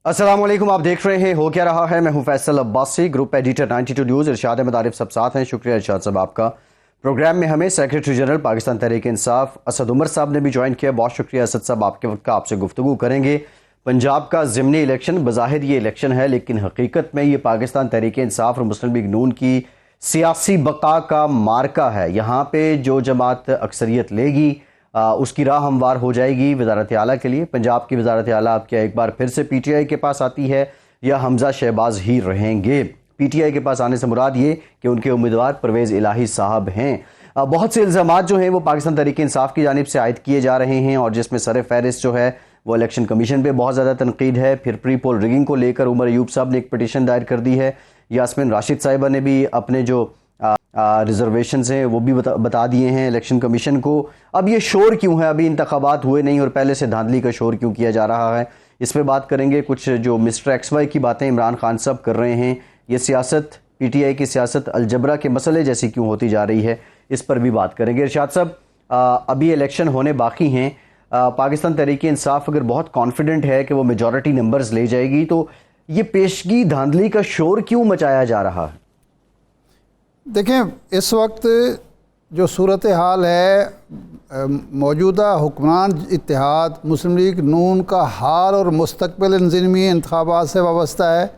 अस्सलामुअलैकुम, आप देख रहे हैं हो क्या रहा है। मैं हूं Faisal Abbasi, group editor 92 news. Irshad Ahmad Arif सब साथ हैं। शुक्रिया इरशाद साहब आपका। प्रोग्राम में हमें सेक्रेटरी जनरल पाकिस्तान तहरीक इंसाफ असद उमर साहब ने भी ज्वाइन किया। बहुत शुक्रिया असद साहब, आपके वक्त का। आपसे गुफ्तगू करेंगे पंजाब का ज़िमनी इलेक्शन। बज़ाहिर ये इलेक्शन है, लेकिन हकीकत में ये पाकिस्तान तहरीक इंसाफ और मुस्लिम लीग नून की सियासी बका का मार्का है। यहाँ पे जो जमात अक्सरियत लेगी उसकी राह हमवार हो जाएगी वज़ारत आला के लिए। पंजाब की वज़ारत आला अब क्या एक बार फिर से PTI के पास आती है या हमजा शहबाज ही रहेंगे? PTI के पास आने से मुराद ये कि उनके उम्मीदवार परवेज़ इलाही साहब हैं। बहुत से इल्ज़ामात जो हैं वो पाकिस्तान तहरीक इंसाफ की जानिब से आयद किए जा रहे हैं, और जिसमें सर फहरिस्त जो है वो इलेक्शन कमीशन पे बहुत ज़्यादा तनकीद है। फिर प्री पोल रिगिंग को लेकर उमर अयूब साहब ने एक पटिशन दायर कर दी है। यास्मीन राशिद साहिबा ने भी अपने जो रिजर्वेशन हैं वो भी बता दिए हैं इलेक्शन कमीशन को। अब ये शोर क्यों है? अभी इंतखाबात हुए नहीं और पहले से धांधली का शोर क्यों किया जा रहा है? इस पर बात करेंगे। कुछ जो मिस्टर XY की बातें इमरान खान साहब कर रहे हैं, ये सियासत, PTI की सियासत अलजबरा के मसले जैसी क्यों होती जा रही है, इस पर भी बात करेंगे। इरशाद साहब, अभी इलेक्शन होने बाकी हैं। पाकिस्तान तहरीक इंसाफ अगर बहुत कॉन्फिडेंट है कि वो मेजॉरिटी नंबर्स ले जाएगी, तो ये पेशगी धांधली का शोर क्यों मचाया जा रहा है? देखें, इस वक्त जो सूरत हाल है, मौजूदा हुक्मरान इत्तेहाद मुस्लिम लीग नून का हाल और मुस्तकबिल इन ज़िमनी इंतखाबात से वाबस्ता है,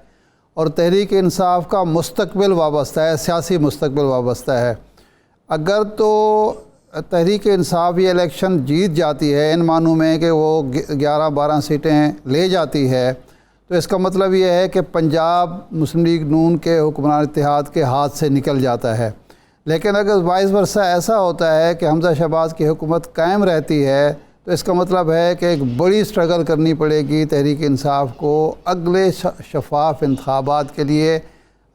और तहरीक इंसाफ का मुस्तकबिल वाबस्ता है, सियासी मुस्तकबिल वाबस्ता है। अगर तो तहरीक इंसाफ ये इलेक्शन जीत जाती है, इन मानों में कि वो 11-12 सीटें ले जाती है, तो इसका मतलब ये है कि पंजाब मुस्लिम लीग नून के हुक्मरान इत्तेहाद के हाथ से निकल जाता है। लेकिन अगर वाइस वर्सा ऐसा होता है कि हमजा शहबाज की हुकूमत कायम रहती है, तो इसका मतलब है कि एक बड़ी स्ट्रगल करनी पड़ेगी तहरीक इंसाफ को अगले शफाफ इंतखाबात के लिए,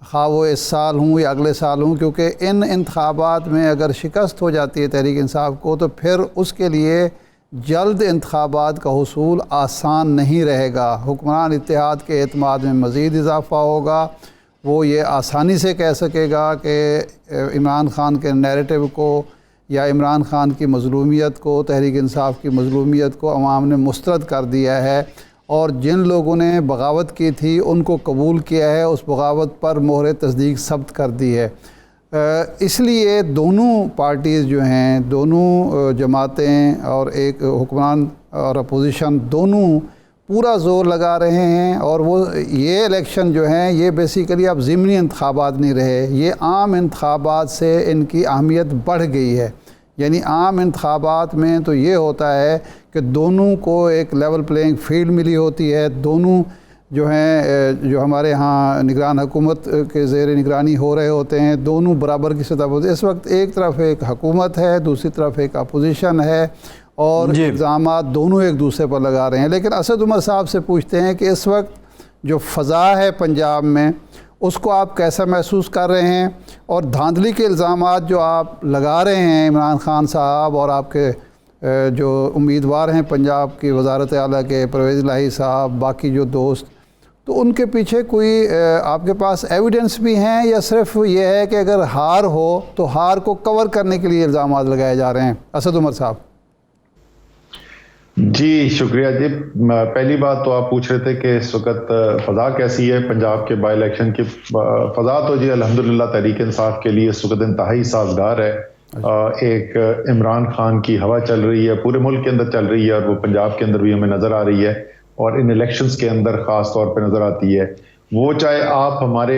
खा वो इस साल हूँ या अगले साल हूँ, क्योंकि इन इंतखाबात में अगर शिकस्त हो जाती है तहरीक इंसाफ को, तो फिर उसके लिए जल्द इंतखाबात का हुसूल आसान नहीं रहेगा। हुक्मरान इत्तेहाद के एतमाद में मज़ीद इजाफ़ा होगा। वो ये आसानी से कह सकेगा कि इमरान खान के नैरेटिव को या इमरान खान की मज़लूमियत को, तहरीक इंसाफ की मज़लूमियत को अवाम ने मुस्तरद कर दिया है, और जिन लोगों ने बगावत की थी उनको कबूल किया है, उस बगावत पर मोहर तस्दीक सब्त कर दी है। इसलिए दोनों पार्टीज़ जो हैं, दोनों जमातें और एक हुक्मरान और अपोजिशन, दोनों पूरा ज़ोर लगा रहे हैं। और वो ये इलेक्शन जो हैं ये बेसिकली अब ज़िमनी इंतखाबात नहीं रहे, ये आम इंतखाबात से इनकी अहमियत बढ़ गई है। यानी आम इंतखाबात में तो ये होता है कि दोनों को एक लेवल प्लेइंग फील्ड मिली होती है, दोनों जो हैं, जो हमारे यहाँ निगरान हुकूमत के ज़ेर निगरानी हो रहे होते हैं, दोनों बराबर की सतह पर। इस वक्त एक तरफ एक हुकूमत है, दूसरी तरफ एक अपोजिशन है, और इल्ज़ामात दोनों एक दूसरे पर लगा रहे हैं। लेकिन असद उमर साहब से पूछते हैं कि इस वक्त जो फ़ज़ा है पंजाब में, उसको आप कैसा महसूस कर रहे हैं, और धांधली के इल्ज़ामात जो आप लगा रहे हैं इमरान खान साहब और आपके जो उम्मीदवार हैं पंजाब की वज़ारत आला के, परवेज़ इलाही साहब, बाकी जो दोस्त, तो उनके पीछे कोई आपके पास एविडेंस भी हैं, या सिर्फ ये है कि अगर हार हो तो हार को कवर करने के लिए इल्ज़ामात लगाए जा रहे हैं? असद उमर साहब जी, शुक्रिया जी। पहली बात तो आप पूछ रहे थे कि इस वक्त फ़ज़ा कैसी है पंजाब के बाई इलेक्शन की। फ़ज़ा तो जी अल्हम्दुलिल्लाह तहरीक इंसाफ के लिए इस वक्त इंतहाई साजगार है। एक इमरान खान की हवा चल रही है, पूरे मुल्क के अंदर चल रही है, और वो पंजाब के अंदर भी हमें नज़र आ रही है, और इन इलेक्शंस के अंदर ख़ास तौर पे नज़र आती है। वो चाहे आप हमारे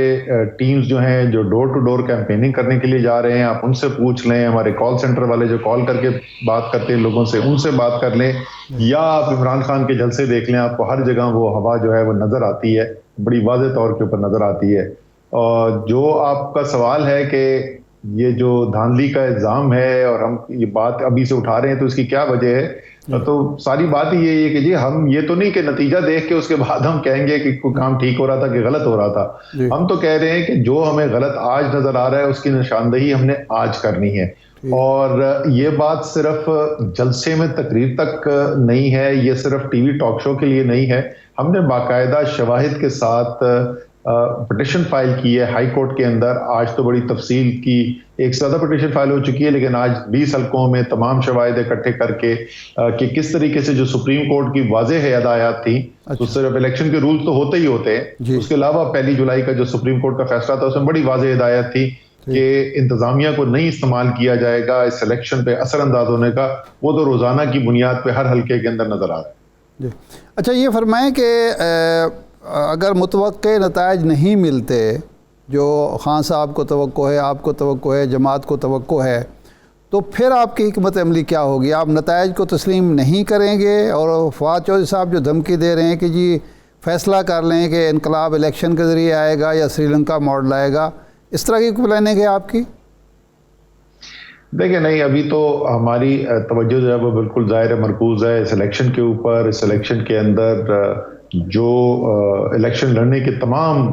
टीम्स जो हैं जो डोर टू डोर कैंपेनिंग करने के लिए जा रहे हैं, आप उनसे पूछ लें, हमारे कॉल सेंटर वाले जो कॉल करके बात करते हैं लोगों से, उनसे बात कर लें, या आप इमरान खान के जलसे देख लें, आपको हर जगह वो हवा जो है वो नज़र आती है, बड़ी वाज़ेह तौर के ऊपर नज़र आती है। और जो आपका सवाल है कि ये जो धांधली का इल्ज़ाम है और हम ये बात अभी से उठा रहे हैं, तो इसकी क्या वजह है? तो सारी बात ही यही है कि जी हम ये तो नहीं कि नतीजा देख के उसके बाद हम कहेंगे कि कोई काम ठीक हो रहा था कि गलत हो रहा था। हम तो कह रहे हैं कि जो हमें गलत आज नजर आ रहा है उसकी निशानदेही हमने आज करनी है। और ये बात सिर्फ जलसे में तकरीर तक नहीं है, ये सिर्फ टीवी टॉक शो के लिए नहीं है। हमने बाकायदा शवाहिद के साथ पिटिशन फाइल की है हाई कोर्ट के अंदर। आज तो बड़ी तफसील की एक से ज़्यादा पिटिशन फाइल हो चुकी है, लेकिन आज 20 हलकों में तमाम शवाहिद इकट्ठे करके कि किस तरीके से जो सुप्रीम कोर्ट की वाज़ेह हिदायत थी, तो सिर्फ इलेक्शन के रूल तो होते ही होते हैं, उसके अलावा 1 जुलाई का जो सुप्रीम कोर्ट का फैसला था उसमें बड़ी वाज़ेह हिदायत थी कि इंतजामिया को नहीं इस्तेमाल किया जाएगा इस इलेक्शन पे असरअंदाज होने का। वो तो रोज़ाना की बुनियाद पे हर हल्के के अंदर नज़र आ रहा है। जी अच्छा, ये फरमाएं कि अगर मुतवक्के नताइज नहीं मिलते, जो खान साहब को तवक्को है, आपको तवक्को है, जमात को तवक्को है, तो फिर आपकी हिकमत अमली क्या होगी? आप नताइज को तस्लीम नहीं करेंगे और फवाद चौधरी साहब जो धमकी दे रहे हैं कि जी फैसला कर लें कि इनकलाब इलेक्शन के ज़रिए आएगा या श्रीलंका मॉडल आएगा, इस तरह की प्लानिंग है आपकी? देखिए नहीं, अभी तो हमारी तवज्जो जो है वो बिल्कुल ज़ाहिर मरकूज़ है इस इलेक्शन के ऊपर। इस इलेक्शन के अंदर जो इलेक्शन लड़ने की तमाम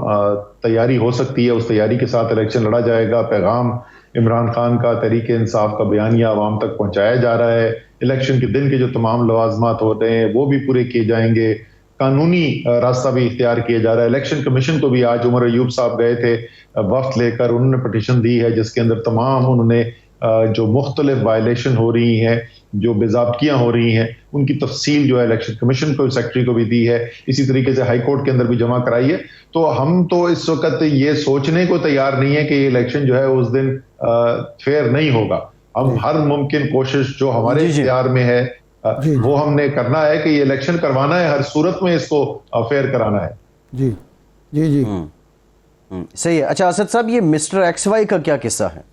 तैयारी हो सकती है, उस तैयारी के साथ इलेक्शन लड़ा जाएगा। पैगाम इमरान खान का, तहरीक इंसाफ का बयानिया आवाम तक पहुंचाया जा रहा है। इलेक्शन के दिन के जो तमाम लवाजमात होते हैं वो भी पूरे किए जाएंगे। कानूनी रास्ता भी इख्तियार किया जा रहा है। इलेक्शन कमीशन को भी आज उमर अयूब साहब गए थे वक्त लेकर, उन्होंने पिटीशन दी है जिसके अंदर तमाम उन्होंने जो मुख्तलिफ वायलेशन हो रही हैं, जो बेज़ाब्तियाँ हो रही हैं, उनकी तफसील जो है इलेक्शन कमीशन को, सेक्रेटरी को भी दी है। इसी तरीके से हाई कोर्ट के अंदर भी जमा कराई है। तो हम तो इस वक्त ये सोचने को तैयार नहीं है कि ये इलेक्शन जो है उस दिन फेयर नहीं होगा। हम हर मुमकिन कोशिश जो हमारे इख्तियार में है वो हमने करना है कि ये इलेक्शन करवाना है, हर सूरत में इसको फेयर कराना है। जी जी जी सही है। अच्छा असद साहब, ये मिस्टर XY का क्या किस्सा है?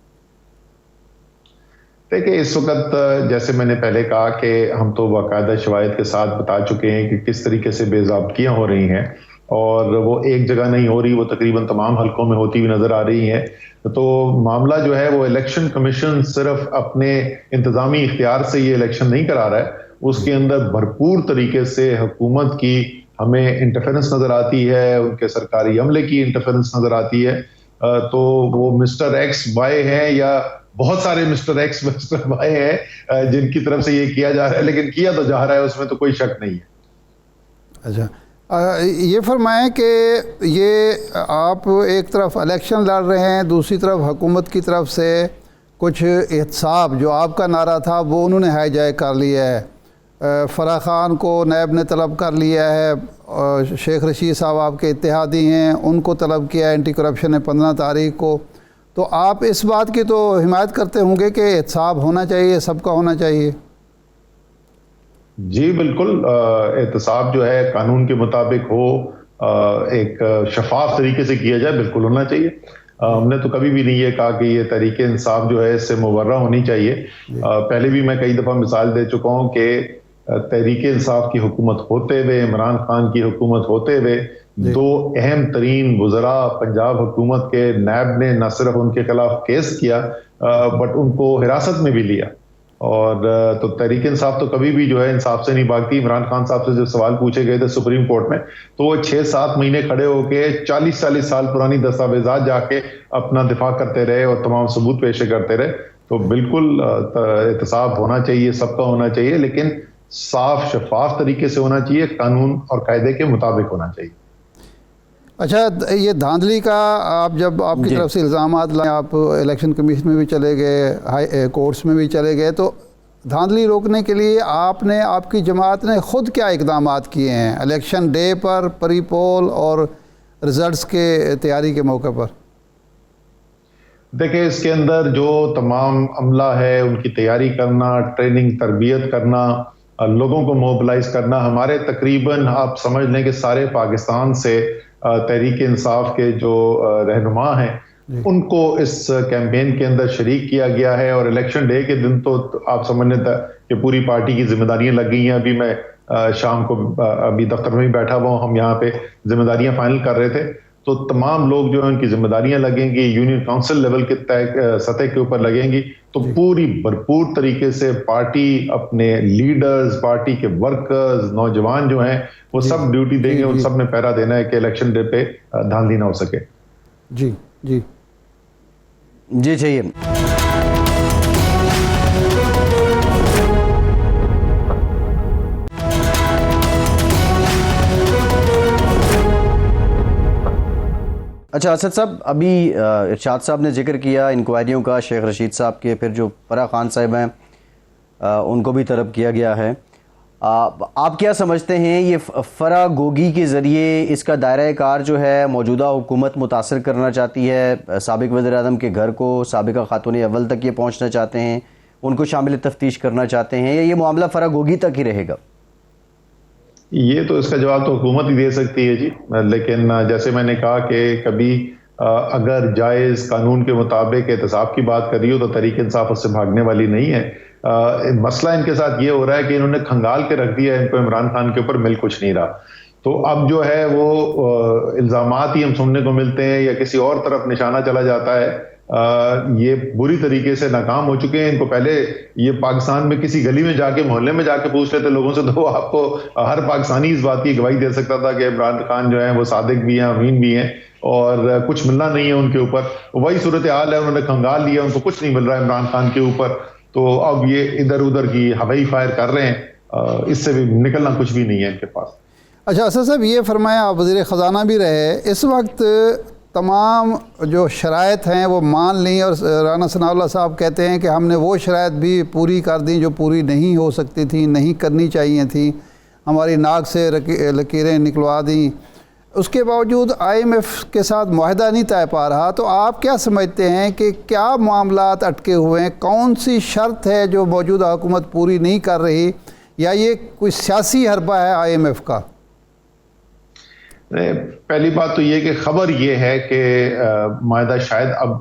देखिए इस वक्त जैसे मैंने पहले कहा कि हम तो बाकायदा शवाहिद के साथ बता चुके हैं कि किस तरीके से बेज़ाब्तियाँ हो रही हैं, और वो एक जगह नहीं हो रही, वो तकरीबन तमाम हलकों में होती हुई नज़र आ रही हैं। तो मामला जो है वो इलेक्शन कमीशन सिर्फ अपने इंतज़ामी इख्तियार से ये इलेक्शन नहीं करा रहा है, उसके अंदर भरपूर तरीके से हुकूमत की हमें इंटरफेरेंस नज़र आती है, उनके सरकारी अमले की इंटरफेरेंस नज़र आती है। तो वो मिस्टर XY हैं या बहुत सारे मिस्टर X मिस्टर Y हैं जिनकी तरफ से ये किया जा रहा है, लेकिन किया तो जा रहा है, उसमें तो कोई शक नहीं है। अच्छा, ये फरमाएं कि ये आप एक तरफ इलेक्शन लड़ रहे हैं, दूसरी तरफ हुकूमत की तरफ से कुछ एहतसाब जो आपका नारा था वो उन्होंने हाईजैक कर लिया है। फराह खान को नैब ने तलब कर लिया है, शेख रशीद साहब आपके इत्तेहादी हैं, उनको तलब किया एंटी करप्शन ने 15 तारीख को। तो आप इस बात की तो हिमायत करते होंगे कि एहतसाब होना चाहिए, सबका होना चाहिए? जी बिल्कुल, एहतसाब जो है कानून के मुताबिक हो, एक शफाफ तरीके से किया जाए, बिल्कुल होना चाहिए। हमने तो कभी भी नहीं ये कहा कि ये तहरीक इंसाफ जो है इससे मुबर्रा होनी चाहिए। पहले भी मैं कई दफ़ा मिसाल दे चुका हूँ कि तहरीक इंसाफ की हुकूमत होते हुए, इमरान खान की हुकूमत होते हुए, दो अहम तरीन वज़रा पंजाब हुकूमत के नैब ने न सिर्फ उनके खिलाफ केस किया बट उनको हिरासत में भी लिया। और तो तहरीक इंसाफ तो कभी भी जो है इंसाफ से नहीं भागती। इमरान खान साहब से जो सवाल पूछे गए थे सुप्रीम कोर्ट में, तो वो 6-7 महीने खड़े होके 40-40 साल पुरानी दस्तावेजात जाके अपना दिफा करते रहे और तमाम सबूत पेश करते रहे। तो बिल्कुल एहतसाब होना चाहिए, सबका होना चाहिए, लेकिन साफ शफाफ तरीके से होना चाहिए, कानून और कायदे के मुताबिक होना चाहिए। अच्छा, ये धांधली का आप जब आपकी तरफ से इल्ज़ामात लाए, आप इलेक्शन कमीशन में भी चले गए, हाई कोर्ट्स में भी चले गए, तो धांधली रोकने के लिए आपने, आपकी जमात ने ख़ुद क्या इक़दामात किए हैं इलेक्शन डे पर, प्री पोल और रिज़ल्ट्स के तैयारी के मौके पर? देखिए इसके अंदर जो तमाम अमला है उनकी तैयारी करना, ट्रेनिंग तरबियत करना, लोगों को मोबिलाइज करना, हमारे तकरीबन आप समझ लें कि सारे पाकिस्तान से तहरीक इंसाफ के जो रहनुमा हैं उनको इस कैंपेन के अंदर शरीक किया गया है। और इलेक्शन डे के दिन तो आप समझ लें कि पूरी पार्टी की जिम्मेदारियां लग गई हैं। अभी मैं शाम को अभी दफ्तर में ही बैठा हुआ हूँ, हम यहाँ पे जिम्मेदारियां फाइनल कर रहे थे, तो तमाम लोग जो है उनकी जिम्मेदारियां लगेंगी, यूनियन काउंसिल लेवल के सतह के ऊपर लगेंगी। तो पूरी भरपूर तरीके से पार्टी, अपने लीडर्स, पार्टी के वर्कर्स, नौजवान जो हैं वो सब ड्यूटी देंगे, उन सब ने पहरा देना है कि इलेक्शन डे पे धांधली ना हो सके। जी जी जी चाहिए। अच्छा असद साहब, अभी इरशाद साहब ने जिक्र किया इंक्वायरियों का, शेख रशीद साहब के, फिर जो फराह खान साहब हैं उनको भी तलब किया गया है। आप क्या समझते हैं ये फराह गोगी के ज़रिए इसका दायरा कार जो है मौजूदा हुकूमत मुतासर करना चाहती है, साबिक वज़ीर-ए-आज़म के घर को, साबिका खातून अव्वल तक ये पहुँचना चाहते हैं, उनको शामिल तफ्तीश करना चाहते हैं, या ये मामला फराह गोगी तक ही रहेगा? ये तो इसका जवाब तो हुकूमत ही दे सकती है जी, लेकिन जैसे मैंने कहा कि कभी अगर जायज़ कानून के मुताबिक एहतसाब की बात कर रही हो तो तहरीक इंसाफ उससे भागने वाली नहीं है। मसला इनके साथ ये हो रहा है कि इन्होंने खंगाल के रख दिया इनको इमरान खान के ऊपर, मिल कुछ नहीं रहा। तो अब जो है वो इल्ज़ामात ही हम सुनने को मिलते हैं या किसी और तरफ निशाना चला जाता है। ये बुरी तरीके से नाकाम हो चुके हैं। इनको पहले ये पाकिस्तान में किसी गली में जाके, मोहल्ले में जाके पूछ लेते लोगों से, तो आपको हर पाकिस्तानी इस बात की गवाही दे सकता था कि इमरान खान जो है वो सादिक भी हैं, अमीन भी हैं, और कुछ मिलना नहीं है उनके ऊपर। वही सूरत हाल है, उन्होंने खंगाल लिया, उनको कुछ नहीं मिल रहा है इमरान खान के ऊपर। तो अब ये इधर उधर की हवाई फायर कर रहे हैं, इससे भी निकलना कुछ भी नहीं है इनके पास। अच्छा असद साहब, ये फरमाया, आप वज़ीर ख़ज़ाना भी रहे, इस वक्त तमाम जो शराइत हैं वो मान ली, और राना सनाउल्लाह साहब कहते हैं कि हमने वो शराइत भी पूरी कर दी जो पूरी नहीं हो सकती थी, नहीं करनी चाहिए थी, हमारी नाक से लकीरें निकलवा दी। उसके बावजूद IMF के साथ मुआहदा नहीं तय पा रहा। तो आप क्या समझते हैं कि क्या मामलात अटके हुए हैं? कौन सी शर्त है जो मौजूदा हुकूमत पूरी नहीं कर रही, या ये कोई सियासी हरबा है IMF का? पहली बात तो ये कि खबर ये है कि मायदा शायद अब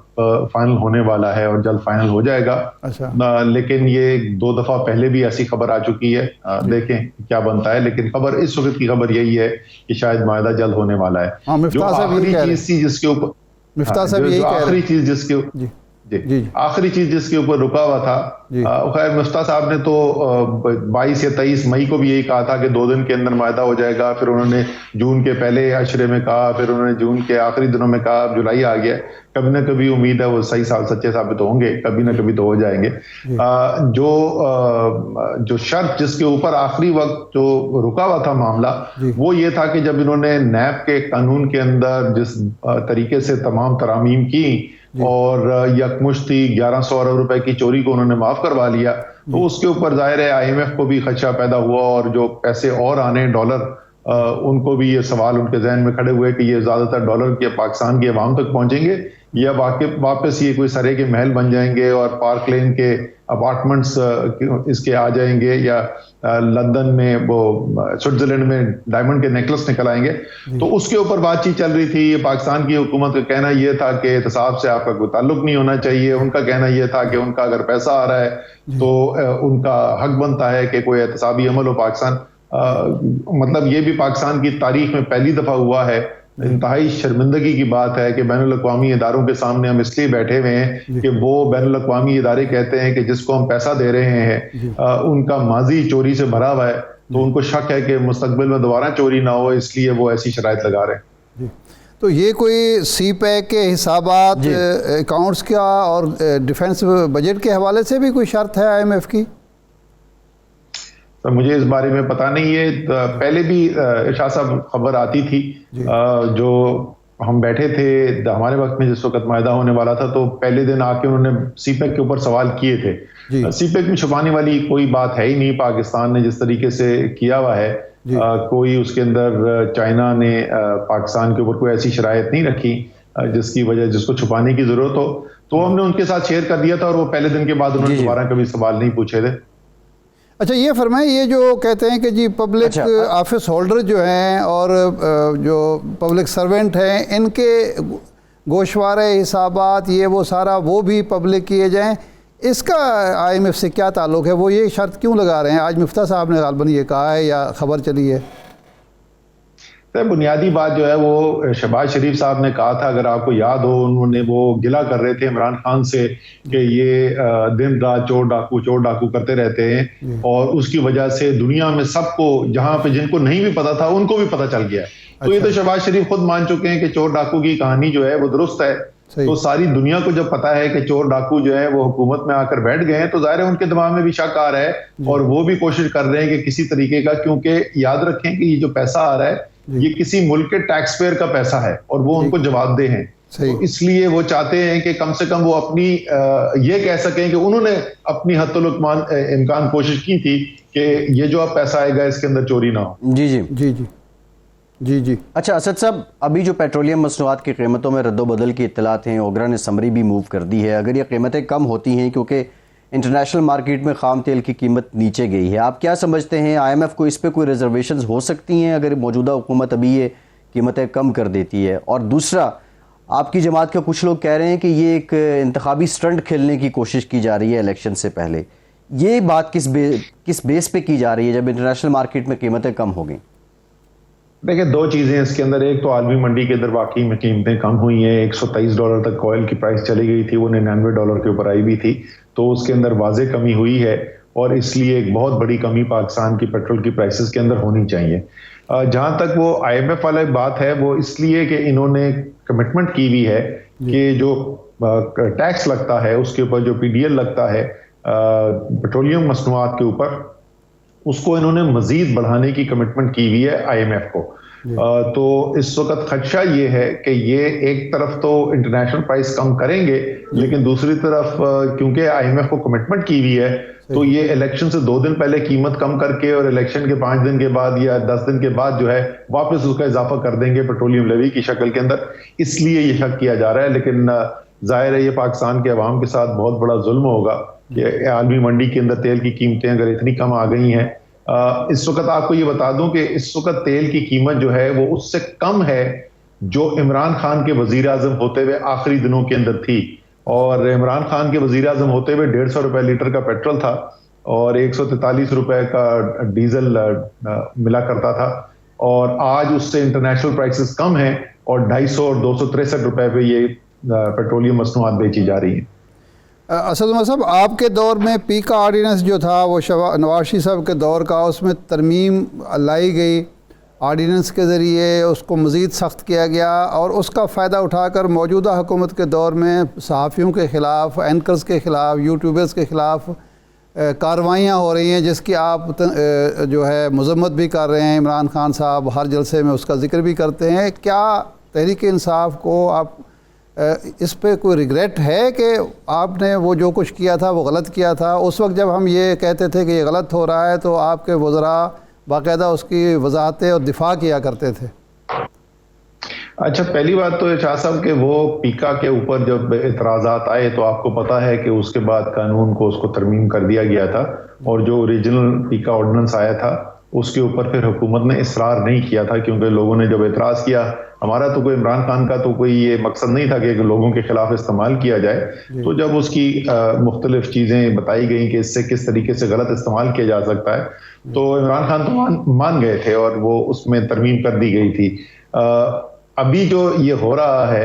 फाइनल होने वाला है और जल्द फाइनल हो जाएगा। अच्छा। लेकिन ये 2 दफा पहले भी ऐसी खबर आ चुकी है, देखें क्या बनता है। लेकिन खबर, इस वक्त की खबर यही है कि शायद मायदा जल्द होने वाला है। हाँ, जो आखिरी चीज थी जिसके ऊपर, आखिरी चीज जिसके जी आखिरी चीज जिसके ऊपर रुका हुआ था, खैर मुफ्ता साहब ने तो 22 या 23 मई को भी यही कहा था कि 2 दिन के अंदर मायदा हो जाएगा। फिर उन्होंने जून के पहले अशरे में कहा, फिर उन्होंने जून के आखिरी दिनों में कहा, अब जुलाई आ गया। कभी ना कभी उम्मीद है वो सच्चे साबित होंगे, कभी ना कभी तो हो जाएंगे। जो शर्त जिसके ऊपर आखिरी वक्त जो रुका हुआ था मामला, वो ये था कि जब इन्होंने नैब के कानून के अंदर जिस तरीके से तमाम तरामीम की और यकमुश्ती 1100 अरब रुपए की चोरी को उन्होंने माफ करवा लिया, तो उसके ऊपर जाहिर है IMF को भी खदशा पैदा हुआ, और जो पैसे और आने डॉलर, उनको भी ये सवाल उनके जहन में खड़े हुए कि ये ज्यादातर डॉलर के पाकिस्तान की अवाम तक पहुंचेंगे या वापस ये कोई सरे के महल बन जाएंगे और पार्क लेन के अपार्टमेंट्स इसके आ जाएंगे, या लंदन में वो स्विट्जरलैंड में डायमंड के नेकलेस निकल आएंगे। तो उसके ऊपर बातचीत चल रही थी। ये पाकिस्तान की हुकूमत का कहना यह था कि एहतसाब से आपका कोई ताल्लुक नहीं होना चाहिए। उनका कहना यह था कि उनका अगर पैसा आ रहा है तो उनका हक बनता है कि कोई एहतसाबी अमल हो पाकिस्तान। मतलब ये भी पाकिस्तान की तारीख में पहली दफा हुआ है। इंतहाई शर्मिंदगी की बात है कि बैनुल अक़वामी इदारों के सामने हम इसलिए बैठे हुए हैं कि वो बैनुल अक़वामी इदारे कहते हैं कि जिसको हम पैसा दे रहे हैं उनका माजी चोरी से भरा हुआ है, तो उनको शक है कि मुस्तकबिल में दोबारा चोरी ना हो, इसलिए वो ऐसी शराइत लगा रहे हैं। तो ये कोई CPEC के हिसाबात, अकाउंट्स का और डिफेंस बजट के हवाले से भी कोई शर्त है IMF की? तो मुझे इस बारे में पता नहीं है। पहले भी इरशाद साहब खबर आती थी, जो हम बैठे थे हमारे वक्त में जिस वक्त मायदा होने वाला था, तो पहले दिन आके उन्होंने CPEC के ऊपर सवाल किए थे। CPEC में छुपाने वाली कोई बात है ही नहीं। पाकिस्तान ने जिस तरीके से किया हुआ है, कोई उसके अंदर चाइना ने पाकिस्तान के ऊपर कोई ऐसी शरायत नहीं रखी जिसकी वजह जिसको छुपाने की जरूरत हो। तो हमने उनके साथ शेयर कर दिया था और वो पहले दिन के बाद उन्होंने दोबारा कभी सवाल नहीं पूछे थे। अच्छा, ये फरमाएं, ये जो कहते हैं कि जी पब्लिक ऑफिस होल्डर जो हैं और जो पब्लिक सर्वेंट हैं, इनके गोशवारे हिसाबात ये वो सारा वो भी पब्लिक किए जाएं, इसका IMF से क्या ताल्लुक़ है? वो ये शर्त क्यों लगा रहे हैं? आज मुफ्ता साहब ने गालबन ये कहा है या खबर चली है? बुनियादी बात जो है वो शहबाज शरीफ साहब ने कहा था, अगर आपको याद हो, उन्होंने वो गिला कर रहे थे इमरान खान से कि ये दिन रात चोर डाकू करते रहते हैं, और उसकी वजह से दुनिया में सबको, जहां पे जिनको नहीं भी पता था उनको भी पता चल गया। तो ये तो शहबाज शरीफ खुद मान चुके हैं कि चोर डाकू की कहानी जो है वो दुरुस्त है। तो सारी दुनिया को जब पता है कि चोर डाकू जो है वो हुकूमत में आकर बैठ गए हैं, तो जाहिर है उनके दिमाग में भी शक आ रहा है, और वो भी कोशिश कर रहे हैं कि किसी तरीके का, क्योंकि याद रखें कि ये जो पैसा आ रहा है ये किसी मुल्क के टैक्स पेयर का पैसा है और वो उनको जवाबदेह हैं। तो इसलिए वो चाहते हैं कि कम से कम वो अपनी ये कह सकें कि उन्होंने अपनी हद्दुल इम्कान कोशिश की थी कि ये जो अब पैसा आएगा इसके अंदर चोरी ना हो। जी जी जी जी जी जी। अच्छा असद साहब, अभी जो पेट्रोलियम मसनूआत की कीमतों में रद्दोबदल की इत्तलात हैं, ओगरा ने समरी भी मूव कर दी है। अगर ये कीमतें कम होती हैं क्योंकि इंटरनेशनल मार्केट में खाम तेल की कीमत नीचे गई है, आप क्या समझते हैं IMF को इस पर कोई रिजर्वेशंस हो सकती हैं अगर मौजूदा हुकूमत अभी ये कीमतें कम कर देती है? और दूसरा, आपकी जमात के कुछ लोग कह रहे हैं कि ये एक इंतखाबी स्टंट खेलने की कोशिश की जा रही है इलेक्शन से पहले। ये बात किस बेस पे की जा रही है जब इंटरनेशनल मार्केट में कीमतें कम हो गई? देखिए, दो चीजें इसके अंदर। एक तो आलमी मंडी के अंदर वाकई में कीमतें कम हुई हैं। $123 तक ऑयल की प्राइस चली गई थी, वो $99 के ऊपर आई भी थी, तो उसके अंदर वाजे कमी हुई है और इसलिए एक बहुत बड़ी कमी पाकिस्तान की पेट्रोल की प्राइसेस के अंदर होनी चाहिए। जहां तक वो IMF वाला बात है, वो इसलिए कि इन्होंने कमिटमेंट की हुई है कि जो टैक्स लगता है उसके ऊपर, जो PDL लगता है पेट्रोलियम मसनूआत के ऊपर, उसको इन्होंने मजीद बढ़ाने की कमिटमेंट की हुई है IMF को। तो इस वक्त खदशा ये है कि ये एक तरफ तो इंटरनेशनल प्राइस कम करेंगे, लेकिन दूसरी तरफ क्योंकि IMF को कमिटमेंट की हुई है, तो ये इलेक्शन से 2 दिन पहले कीमत कम करके और इलेक्शन के 5 दिन के बाद या 10 दिन के बाद जो है वापस उसका इजाफा कर देंगे पेट्रोलियम लेवी की शक्ल के अंदर। इसलिए ये शक किया जा रहा है। लेकिन जाहिर है ये पाकिस्तान के अवाम के साथ बहुत बड़ा जुल्म होगा कि आलमी मंडी के अंदर तेल की कीमतें अगर इतनी कम आ गई हैं। इस वक्त आपको ये बता दूं कि इस वक्त तेल की कीमत जो है वो उससे कम है जो इमरान खान के वजीर आजम होते हुए आखिरी दिनों के अंदर थी। और इमरान खान के वजीर आजम होते हुए 150 रुपए लीटर का पेट्रोल था और 143 रुपए का डीजल मिला करता था, और आज उससे इंटरनेशनल प्राइसेस कम है और 250 और 263 रुपए पे ये पेट्रोलियम मसनूआत बेची जा रही है। असद उमर साहब, आपके दौर में पीका ऑर्डिनेंस जो था वो नवाज शरीफ साहब के दौर का, उसमें तरमीम लाई गई ऑर्डिनेंस के ज़रिए, उसको मज़ीद सख्त किया गया और उसका फ़ायदा उठाकर मौजूदा हुकूमत के दौर में सहाफ़ियों के ख़िलाफ़, एंकर्स के ख़िलाफ़, यूट्यूबर्स के ख़िलाफ़ कार्रवाइयाँ हो रही हैं, जिसकी आप जो है मज़म्मत भी कर रहे हैं। इमरान खान साहब हर जलसे में उसका ज़िक्र भी करते हैं। क्या तहरीक इंसाफ को आप इस पे कोई रिग्रेट है कि आपने वो जो कुछ किया था वो गलत किया था? उस वक्त जब हम ये कहते थे कि ये गलत हो रहा है तो आपके वज़रा बाकायदा उसकी वजाहतें और दिफा किया करते थे। अच्छा, पहली बात तो शाह साहब के वो पीका के ऊपर जब एतराज़ात आए तो आपको पता है कि उसके बाद कानून को उसको तरमीम कर दिया गया था और जो ओरिजिनल पीका ऑर्डिनेंस आया था उसके ऊपर फिर हुकूमत ने इसरार नहीं किया था, क्योंकि लोगों ने जब एतराज़ किया, हमारा तो कोई इमरान खान का तो कोई ये मकसद नहीं था कि लोगों के खिलाफ इस्तेमाल किया जाए। तो जब उसकी मुख्तलिफ चीज़ें बताई गई कि इससे किस तरीके से गलत इस्तेमाल किया जा सकता है, तो इमरान खान तो मान गए थे और वो उसमें तरमीम कर दी गई थी। अभी जो ये हो रहा है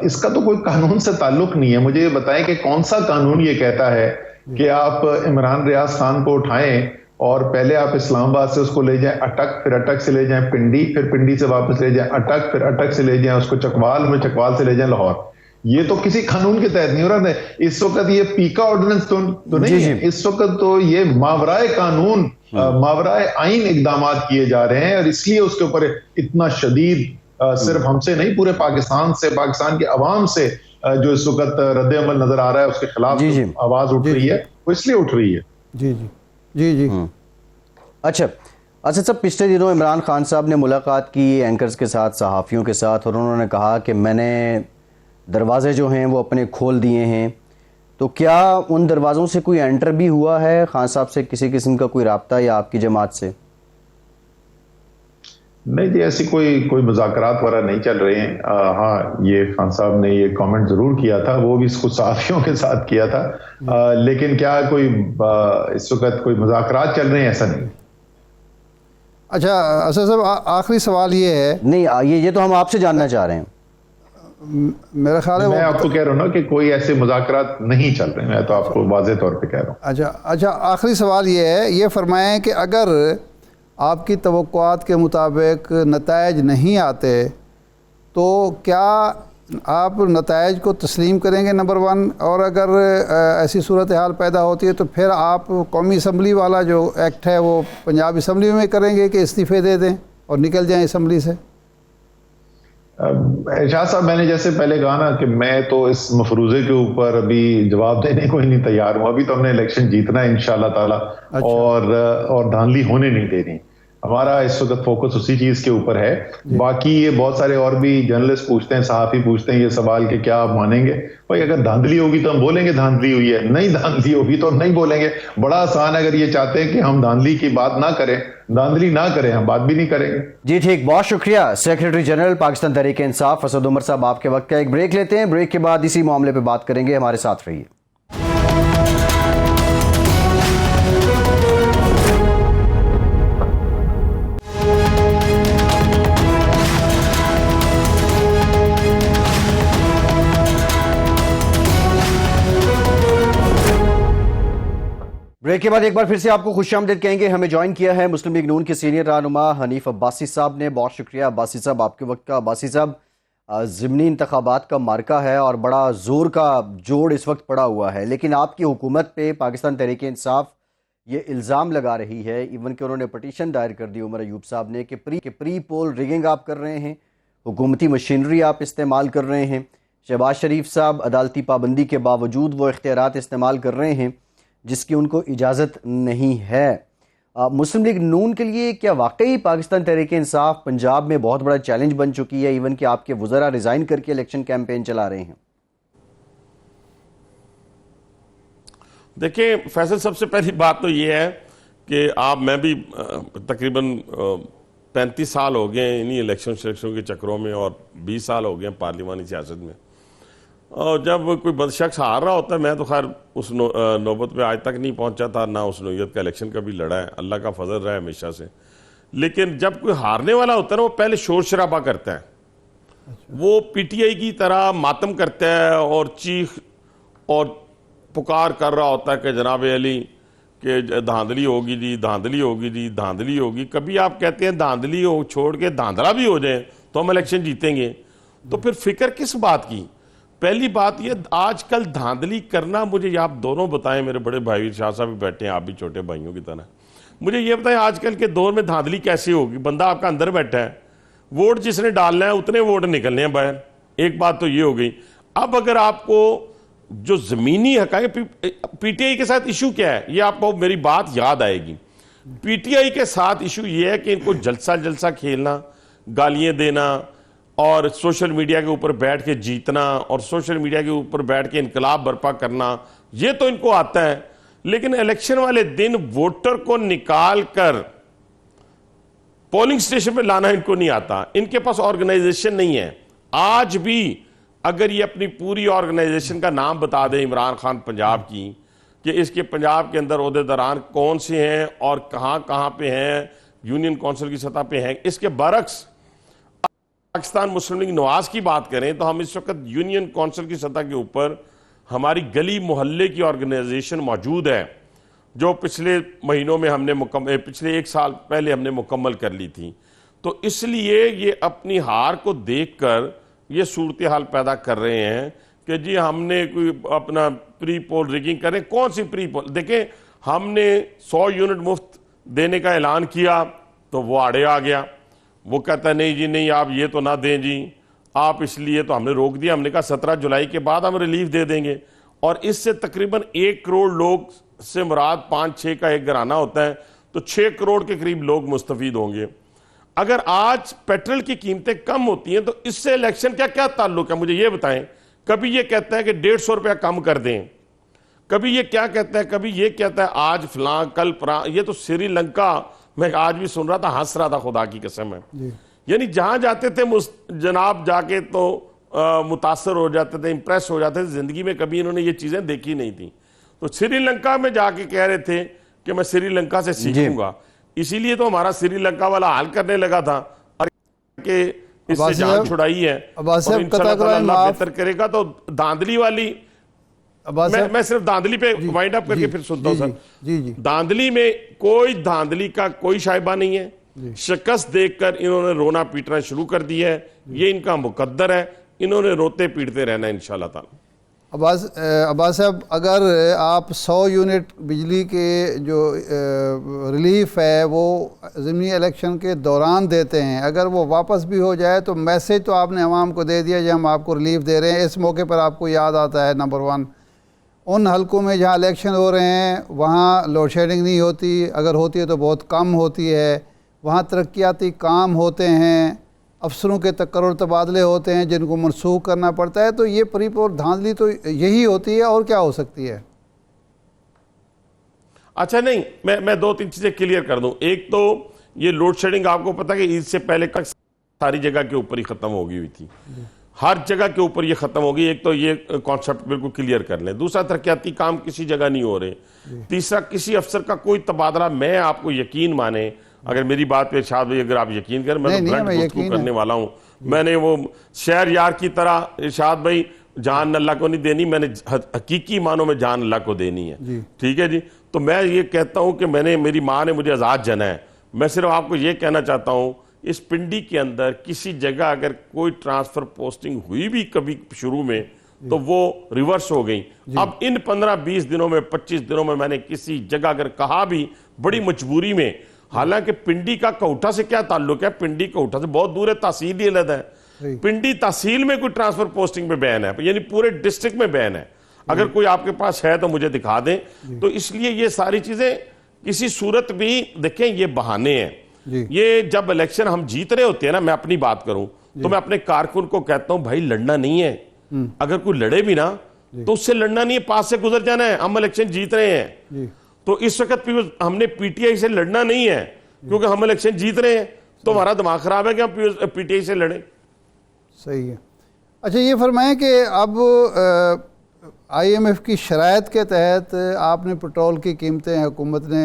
इसका तो कोई कानून से ताल्लुक नहीं है। मुझे ये बताएं कि कौन सा कानून ये कहता है कि आप इमरान रियाज खान को उठाएं और पहले आप इस्लामाबाद से उसको ले जाएं अटक, फिर अटक से ले जाएं पिंडी, फिर पिंडी से वापस ले जाएं अटक, फिर अटक से ले जाएं उसको चकवाल, में चकवाल से ले जाएं लाहौर। ये तो किसी कानून के तहत नहीं हो रहा है। इस वक्त ये पीका ऑर्डिनेंस तो नहीं है, इस वक्त तो ये मावराए कानून, मावराए आइन इकदाम किए जा रहे हैं और इसलिए उसके ऊपर इतना शदीद सिर्फ हमसे नहीं, पूरे पाकिस्तान से, पाकिस्तान के अवाम से जो इस वक्त रद्द अमल नजर आ रहा है उसके खिलाफ आवाज उठ रही है, वो इसलिए उठ रही है। जी जी जी जी। अच्छा सब पिछले दिनों इमरान खान साहब ने मुलाकात की एंकर्स के साथ, सहाफ़ियों के साथ, और उन्होंने कहा कि मैंने दरवाजे जो हैं वो अपने खोल दिए हैं। तो क्या उन दरवाज़ों से कोई एंटर भी हुआ है खान साहब से, किसी किस्म का कोई राब्ता या आपकी जमात से? नहीं जी, ऐसी कोई मुज़ाकरात वगैरह नहीं चल रहे हैं। हाँ, ये खान साहब ने ये कमेंट जरूर किया था, वो भी कुछ सहाफ़ियों के साथ किया था, लेकिन क्या कोई इस वक्त कोई मुज़ाकरात चल रहे हैं, ऐसा नहीं। अच्छा असद साहब, आखिरी सवाल ये है। नहीं, ये तो हम आपसे जानना चाह रहे हैं। मेरा ख्याल है मैं आपको कह रहा हूँ ना कि कोई ऐसे मुज़ाकरात नहीं चल रहे, मैं तो आपको वाज़ेह तौर पे कह रहा हूँ। अच्छा, आखिरी सवाल ये है, ये फरमाएं कि अगर आपकी तवक्कुआत के मुताबिक नताइज नहीं आते तो क्या आप नताइज को तस्लीम करेंगे, नंबर 1, और अगर ऐसी सूरत हाल पैदा होती है तो फिर आप कौमी असम्बली वाला जो एक्ट है वो पंजाब असम्बली में करेंगे कि इस्तीफ़े दे दें और निकल जाएं असम्बली से? शाह साहब, मैंने जैसे पहले कहा ना कि मैं तो इस मफरूजे के ऊपर अभी जवाब देने को ही नहीं तैयार हूं। अभी तो हमने इलेक्शन जीतना है इंशाल्लाह ताला। अच्छा। और धांधली होने नहीं देनी। हमारा इस वक्त फोकस उसी चीज के ऊपर है। बाकी ये बहुत सारे और भी जर्नलिस्ट पूछते हैं, सहाफी पूछते हैं ये सवाल कि क्या आप मानेंगे? भाई अगर धांधली होगी तो हम बोलेंगे धांधली हुई है, नहीं धांधली होगी तो हम नहीं बोलेंगे। बड़ा आसान है। अगर ये चाहते हैं कि हम धांधली की बात ना करें, धांधली ना करें, हम बात भी नहीं करेंगे। जी ठीक, बहुत शुक्रिया सेक्रेटरी जनरल पाकिस्तान तहरीक इंसाफ असद उमर साहब। आपके वक्त का एक ब्रेक लेते हैं, ब्रेक के बाद इसी मामले पर बात करेंगे। हमारे साथ रहिए। ब्रेक के बाद एक बार फिर से आपको खुशामदीद कहेंगे। हमें ज्वाइन किया है मुस्लिम लीग नून के सीनियर रहनुमा हनीफ अब्बासी साहब ने। बहुत शुक्रिया अब्बासी साहब आपके वक्त का। अब्बासी साहब, ज़िमनी इंतखाबात का मार्का है और बड़ा जोर का जोड़ इस वक्त पड़ा हुआ है, लेकिन आपकी हुकूमत पे पाकिस्तान तहरीक इंसाफ ये इल्ज़ाम लगा रही है, इवन कि उन्होंने पटिशन दायर कर दी उमर अयूब साहब ने कि प्री पोल रिगिंग आप कर रहे हैं, हुकूमती मशीनरी आप इस्तेमाल कर रहे हैं। शहबाज शरीफ साहब अदालती पाबंदी के बावजूद वो इख्तियारात इस्तेमाल कर रहे हैं जिसकी उनको इजाज़त नहीं है। मुस्लिम लीग नून के लिए क्या वाकई पाकिस्तान तहरीक इंसाफ पंजाब में बहुत बड़ा चैलेंज बन चुकी है, इवन कि आपके वज़रा रिज़ाइन करके इलेक्शन कैंपेन चला रहे हैं? देखिए फैसल, सबसे पहली बात तो ये है कि मैं भी तकरीबन 35 साल हो गए इन्हीं इलेक्शन के चक्रों में और 20 साल हो गए पार्लिमानी सियासत में। और जब कोई बदशख्स हार रहा होता है, मैं तो खैर उस नौबत पे आज तक नहीं पहुंचा था, ना उस नौयत का इलेक्शन कभी लड़ा है, अल्लाह का फजल रहा है हमेशा से। लेकिन जब कोई हारने वाला होता है ना, वो पहले शोर शराबा करता है। वो पीटीआई की तरह मातम करता है और चीख और पुकार कर रहा होता है कि जनाब अली कि धांधली होगी जी, धांधली होगी जी, धांधली होगी। कभी आप कहते हैं धांधली हो छोड़ के धांधला भी हो जाए तो हम इलेक्शन जीतेंगे, तो फिर फिक्र किस बात की? पहली बात ये, आजकल धांधली करना, मुझे आप दोनों बताएं, मेरे बड़े भाई शाह साहब भी बैठे हैं, आप भी छोटे भाइयों की तरह, मुझे ये बताएं आजकल के दौर में धांधली कैसे होगी? बंदा आपका अंदर बैठा है, वोट जिसने डालना है उतने वोट निकलने हैं बाहर। एक बात तो ये हो गई। अब अगर आपको जो जमीनी हक़ाइक़, पीटीआई के साथ इशू क्या है, ये आपको मेरी बात याद आएगी। पीटीआई के साथ इशू ये है कि इनको जलसा जलसा खेलना, गालियां देना और सोशल मीडिया के ऊपर बैठ के जीतना और सोशल मीडिया के ऊपर बैठ के इनकलाब बर्पा करना, ये तो इनको आता है। लेकिन इलेक्शन वाले दिन वोटर को निकाल कर पोलिंग स्टेशन पे लाना इनको नहीं आता। इनके पास ऑर्गेनाइजेशन नहीं है। आज भी अगर ये अपनी पूरी ऑर्गेनाइजेशन का नाम बता दे इमरान खान पंजाब की, कि इसके पंजाब के अंदर ओहदेदारान कौन से हैं और कहां कहां पे हैं, यूनियन काउंसिल की सतह पे हैं, इसके बरक्स पाकिस्तान मुस्लिम लीग नवाज की बात करें तो हम इस वक्त यूनियन काउंसिल की सतह के ऊपर हमारी गली मोहल्ले की ऑर्गेनाइजेशन मौजूद है, जो पिछले महीनों में हमने पिछले 1 साल पहले हमने मुकम्मल कर ली थी। तो इसलिए ये अपनी हार को देखकर ये सूरत हाल पैदा कर रहे हैं कि जी हमने कोई अपना प्री पोल रिगिंग करें। कौन सी प्री पोल? देखें, हमने 100 यूनिट मुफ्त देने का ऐलान किया तो वो आड़े आ गया। वो कहता है नहीं जी नहीं, आप ये तो ना दें जी, आप इसलिए तो हमने रोक दिया। हमने कहा 17 जुलाई के बाद हम रिलीफ दे देंगे। और इससे तकरीबन 1 करोड़ लोग से मुराद 5-6 का एक घराना होता है, तो 6 करोड़ के करीब लोग मुस्तफीद होंगे। अगर आज पेट्रोल की कीमतें कम होती हैं तो इससे इलेक्शन का क्या ताल्लुक है, मुझे ये बताएं। कभी ये कहता है कि 150 रुपया कम कर दें, कभी ये क्या कहता है, कभी ये कहता है आज फलां कल फलां। ये तो श्रीलंका, मैं आज भी सुन रहा था, हंस रहा था, खुदा की कसम है। यानी जहां जाते थे जनाब जाके तो मुतासर हो जाते थे, इंप्रेस हो जाते थे। जिंदगी में कभी इन्होंने ये चीजें देखी नहीं थी। तो श्रीलंका में जाके कह रहे थे कि मैं श्रीलंका से सीखूंगा, इसीलिए तो हमारा श्रीलंका वाला हाल करने लगा था और कि इससे जान छुड़ाई है और इंशाल्लाह अल्लाह बेहतर करेगा। तो धांधली वाली, मैं सिर्फ धांधली पे वाइंड अप करके फिर सुनता हूं सर। धांधली में कोई धांधली का कोई शायबा नहीं है। शिकस्त देखकर इन्होंने रोना पीटना शुरू कर दिया है। ये इनका मुकद्दर है, इन्होंने रोते पीटते रहना इंशाल्लाह ताला। अब्बास साहब, अगर आप 100 यूनिट बिजली के जो रिलीफ है वो ज़मीनी इलेक्शन के दौरान देते हैं, अगर वो वापस भी हो जाए तो मैसेज तो आपने अवाम को दे दिया कि हम आपको रिलीफ दे रहे हैं। इस मौके पर आपको याद आता है नंबर 1, उन हलकों में जहाँ इलेक्शन हो रहे हैं वहाँ लोड शेडिंग नहीं होती, अगर होती है तो बहुत कम होती है, वहाँ तरक्याती काम होते हैं, अफसरों के तकर्रुर तबादले होते हैं जिनको मनसूख करना पड़ता है। तो ये फरीब और धांधली तो यही होती है, और क्या हो सकती है? अच्छा, नहीं, मैं 2-3 चीजें क्लियर कर दूं। एक तो ये लोड शेडिंग आपको पता है कि ईद से पहले तक सारी जगह के ऊपर ही खत्म हो गई हुई थी, हर जगह के ऊपर ये खत्म हो गई। एक तो ये कॉन्सेप्ट बिल्कुल क्लियर कर लें। दूसरा, तरक्याती काम किसी जगह नहीं हो रहे। तीसरा, किसी अफसर का कोई तबादला, मैं आपको यकीन माने, अगर मेरी बात पे इरशाद भाई अगर आप यकीन करें, मैं तो ब्लंट गुफ्तगू करने वाला हूं। मैंने वो शहर यार की तरह इरशाद भाई जान अल्लाह को नहीं देनी, मैंने हकीकी मानों में जान अल्लाह को देनी है। ठीक है जी। तो मैं ये कहता हूं कि मेरी माँ ने मुझे आज़ाद जना है। मैं सिर्फ आपको ये कहना चाहता हूं, इस पिंडी के अंदर किसी जगह अगर कोई ट्रांसफर पोस्टिंग हुई भी कभी शुरू में तो वो रिवर्स हो गई। अब इन 15-20 दिनों में, 25 दिनों में मैंने किसी जगह अगर कहा भी बड़ी मजबूरी में, हालांकि पिंडी का कौठा से क्या ताल्लुक है, पिंडी कौठा से बहुत दूर है, तहसील ही अलग है। पिंडी तहसील में कोई ट्रांसफर पोस्टिंग में बैन है, यानी पूरे डिस्ट्रिक्ट में बैन है। अगर कोई आपके पास है तो मुझे दिखा दें। तो इसलिए ये सारी चीजें किसी सूरत भी देखें, ये बहाने हैं। ये जब इलेक्शन हम जीत रहे होते हैं ना, मैं अपनी बात करूं तो मैं अपने कारकुन को कहता हूं भाई लड़ना नहीं है, अगर कोई लड़े भी ना तो उससे लड़ना नहीं है, पास से गुजर जाना है। हम इलेक्शन जीत रहे हैं तो इस वक्त हमने पीटीआई से लड़ना नहीं है, क्योंकि हम इलेक्शन जीत रहे हैं। तो हमारा दिमाग खराब है कि हम पीटीआई से लड़े। सही है। अच्छा, ये फरमाएं कि अब आईएमएफ की शराइत के तहत आपने पेट्रोल की कीमतें, हुकूमत ने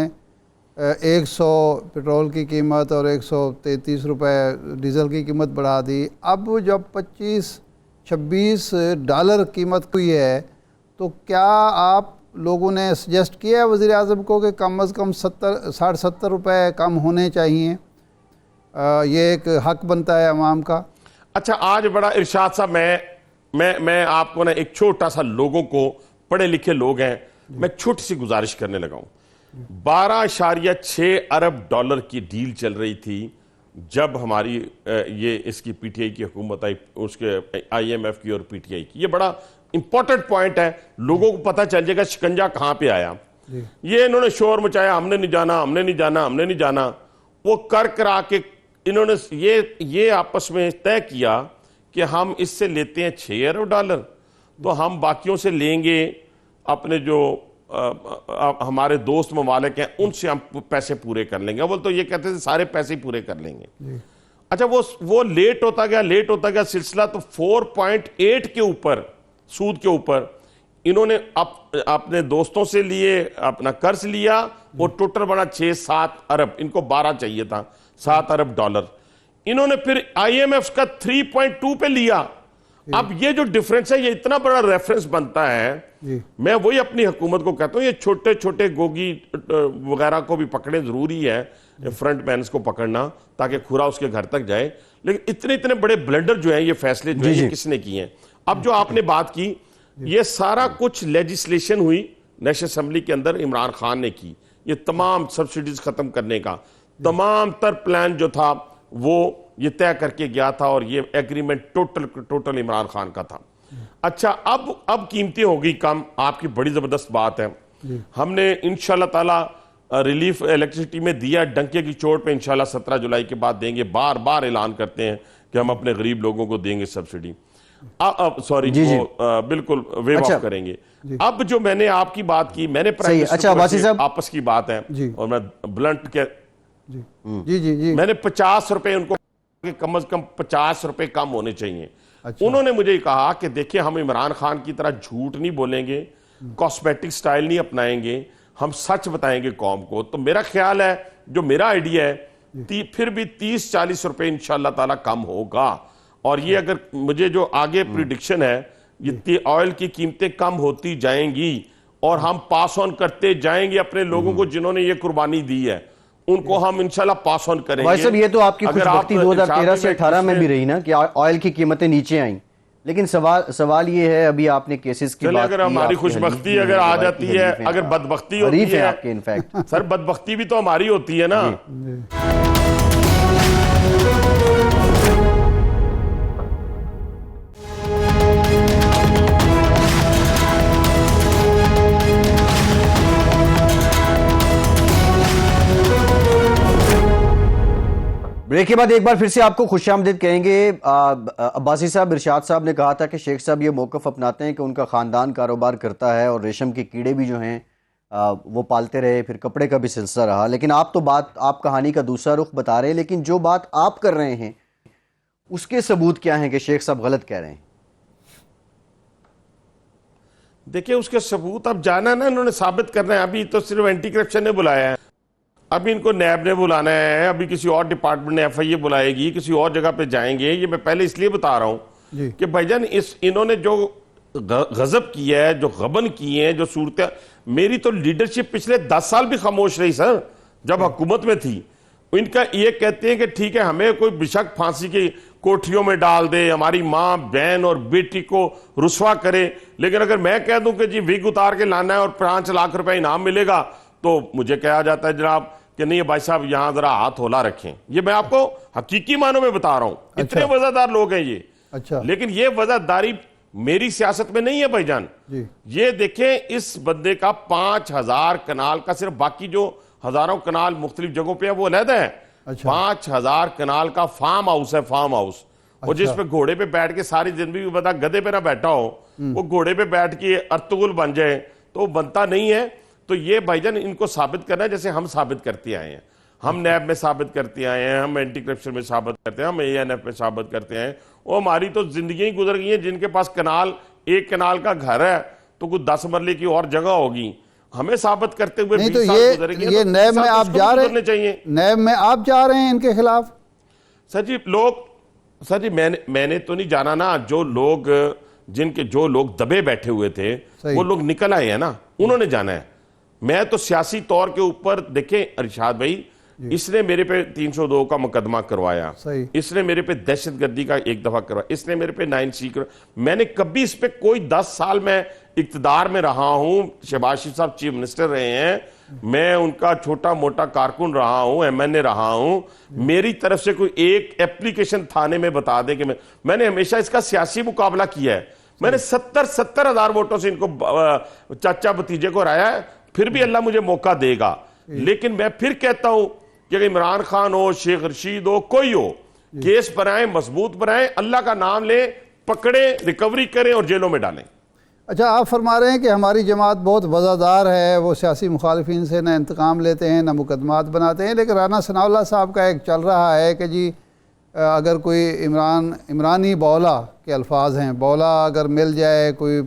100 पेट्रोल की कीमत और 133 रुपए डीज़ल की कीमत बढ़ा दी। अब जब 25-26 डॉलर कीमत हुई है तो क्या आप लोगों ने सजेस्ट किया है वज़ीर आज़म को कि कम अज़ कम 60-70 रुपए कम होने चाहिए? ये एक हक बनता है अवाम का। अच्छा, आज बड़ा इरशाद साहब, मैं आपको ना एक छोटा सा, लोगों को, पढ़े लिखे लोग हैं, मैं छोटी सी गुजारिश करने लगा हूं। 12.6 अरब डॉलर की डील चल रही थी जब हमारी ये इसकी पीटीआई की हुकूमत आई, उसके आईएमएफ की और पीटीआई की। ये बड़ा इंपॉर्टेंट पॉइंट है, लोगों को पता चल जाएगा शिकंजा कहां पे आया। ये इन्होंने शोर मचाया, हमने नहीं जाना, हमने नहीं जाना, हमने नहीं जाना। वो कर करा के इन्होंने ये आपस में तय किया कि हम इससे लेते हैं 6 अरब डॉलर, तो हम बाकियों से लेंगे, अपने जो हमारे दोस्त ममालिक हैं उनसे हम पैसे पूरे कर लेंगे। वो तो ये कहते थे सारे पैसे ही पूरे कर लेंगे। अच्छा, वो लेट होता गया सिलसिला। तो 4.8 के ऊपर सूद के ऊपर इन्होंने अपने दोस्तों से लिए, अपना कर्ज लिया, और टोटल बना 6-7 अरब। इनको 12 चाहिए था, 7 अरब डॉलर। इन्होंने फिर आईएमएफ का 3.2 पे लिया। अब ये जो डिफरेंस है, ये इतना बड़ा रेफरेंस बनता है। मैं वही अपनी हुकूमत को कहता हूं, ये छोटे छोटे गोगी वगैरह को भी पकड़े, जरूरी है फ्रंट मैन को पकड़ना ताकि खुरा उसके घर तक जाए। लेकिन इतने इतने बड़े ब्लंडर जो है, ये फैसले जो है, किसने किए हैं? अब जो आपने बात की, ये सारा कुछ लेजिस्लेशन हुई नेशनल असेंबली के अंदर, इमरान खान ने की। ये तमाम सब्सिडीज खत्म करने का तमाम तर प्लान जो था वो ये तय करके गया था, और ये एग्रीमेंट टोटल इमरान खान का था। अच्छा, अब कीमतें हो गई कम, आपकी बड़ी जबरदस्त बात है। हमने इंशाल्लाह ताला रिलीफ इलेक्ट्रिसिटी में दिया, डंके की चोट पे इंशाल्लाह 17 जुलाई के बाद देंगे। बार बार ऐलान करते हैं कि हम अपने गरीब लोगों को देंगे सब्सिडी। सॉरी, बिल्कुल वेव ऑफ करेंगे। अब जो मैंने आपकी बात की, मैंने अच्छा अब्बासी साहब, आपस की बात है, और मैं ब्लंट के जी मैंने 50 रुपए उनको, कम से कम 50 रुपए कम होने चाहिए। अच्छा। उन्होंने मुझे कहा कि देखिए, हम इमरान खान की तरह झूठ नहीं बोलेंगे, कॉस्मेटिक स्टाइल नहीं अपनाएंगे, हम सच बताएंगे कौम को। तो मेरा ख्याल है, जो मेरा आइडिया है, फिर भी 30-40 रुपए इंशाल्लाह ताला कम होगा। और ये अगर मुझे जो आगे प्रिडिक्शन है, ये ऑयल की कीमतें कम होती जाएंगी और हम पास ऑन करते जाएंगे अपने लोगों को जिन्होंने ये कुर्बानी दी है, उनको हम इंशाल्लाह पास ऑन करेंगे। भाई साहब, ये तो आपकी खुशबख्ती 2013 से 18 में भी रही ना कि ऑयल की कीमतें नीचे आई, लेकिन सवाल ये है, अभी आपने केसेस की चले, बात अगर की, हमारी आपके खुशबख्ती हनीफ अगर हैं, आ दुबई जाती की है, हनीफ हैं अगर आप। बदबख्ती होती हरीफ हैं है आपके इनफैक्ट। सर, बदबख्ती भी तो हमारी होती है ना। ब्रेक के बाद एक बार फिर से आपको खुशामदीद कहेंगे। अब्बासी साहब, इरशाद साहब ने कहा था कि शेख साहब ये मौक़िफ़ अपनाते हैं कि उनका ख़ानदान कारोबार करता है और रेशम के कीड़े भी जो हैं वो पालते रहे, फिर कपड़े का भी सिलसिला रहा। लेकिन आप कहानी का दूसरा रुख बता रहे हैं, लेकिन जो बात आप कर रहे हैं उसके सबूत क्या हैं कि शेख साहब गलत कह रहे हैं? देखिए, उसके सबूत अब जाना ना, इन्होंने साबित करना है। अभी तो सिर्फ एंटी करप्शन ने बुलाया है, अभी इनको नैब ने बुलाना है, अभी किसी और डिपार्टमेंट ने FIA बुलाएगी, किसी और जगह पे जाएंगे। ये मैं पहले इसलिए बता रहा हूं कि भाईजान इन्होंने जो गजब किया है, जो गबन किए हैं, जो सूरत, मेरी तो लीडरशिप पिछले 10 साल भी खामोश रही सर, जब हुकूमत में थी। इनका ये कहते हैं कि ठीक है, हमें कोई बेशक फांसी की कोठरियों में डाल दे, हमारी माँ बहन और बेटी को रुसवा करे, लेकिन अगर मैं कह दूं कि जी विग उतार के लाना है और 5 लाख रुपए इनाम मिलेगा, तो मुझे कहा जाता है जनाब कि नहीं भाई साहब यहां जरा हाथ होला रखें। ये मैं आपको हकीकी मानों में बता रहा हूं। इतने वजहदार लोग हैं ये। अच्छा। लेकिन ये वजहदारी मेरी सियासत में नहीं है भाईजान। ये देखें, इस बंदे का 5000 कनाल का, सिर्फ बाकी जो हजारों कनाल मुख्तलिफ जगहों पे है वो अलग है। 5000 कनाल का फार्म हाउस है, फार्म हाउस। और जिसपे घोड़े पे बैठ के सारी जिंदगी बता, गधे पे ना बैठा हो, वो घोड़े पे बैठ के अर्तुगुल बन जाए तो वो बनता नहीं है। तो ये भाईजान इनको साबित करना है, जैसे हम साबित करते आए हैं। हम नैब में साबित करते आए हैं, हम एंटी करप्शन में साबित करते हैं, हम ANF में साबित करते हैं। वो हमारी तो जिंदगी ही गुजर गई है। जिनके पास एक कनाल का घर है तो कुछ 10 मरले की और जगह होगी, हमें साबित करते हुए नहीं 20 तो साल गुजरेंगे। ये तो नैब में आप जा रहे चाहिए। नैब में आप जा रहे हैं इनके खिलाफ? सर जी मैंने तो नहीं जाना ना। जो लोग दबे बैठे हुए थे वो लोग निकल आए हैं ना, उन्होंने जाना है। मैं तो सियासी तौर के ऊपर, देखें अरशाद भाई, इसने मेरे पे 302 का मुकदमा करवाया, इसने मेरे पे दहशतगर्दी का एक दफा करवाया, इसने मेरे पे 9C मैंने कभी इस पे कोई 10 साल में इक्तदार में रहा हूं। शहबाज शरीफ साहब चीफ मिनिस्टर रहे हैं, मैं उनका छोटा मोटा कारकुन रहा हूं, MNA रहा हूं। मेरी तरफ से कोई एक एप्लीकेशन थाने में बता दे कि मैंने हमेशा इसका सियासी मुकाबला किया है। मैंने 70 हजार वोटों से इनको चाचा भतीजे को हराया है, फिर भी अल्लाह मुझे मौका देगा। लेकिन मैं फिर कहता हूं कि अगर इमरान खान हो, शेख रशीद हो, कोई हो, केस बनाए, मजबूत बनाए, अल्लाह का नाम ले, पकड़े, रिकवरी करें और जेलों में डालें। अच्छा, आप फरमा रहे हैं कि हमारी जमात बहुत वज़ादार है, वो सियासी मुखालिफिन से ना इंतकाम लेते हैं ना मुकदमात बनाते हैं। लेकिन राना सनाउल्लाह साहब का एक चल रहा है कि जी अगर कोई इमरानी बौला के अल्फाज हैं, बौला अगर मिल जाए, कोई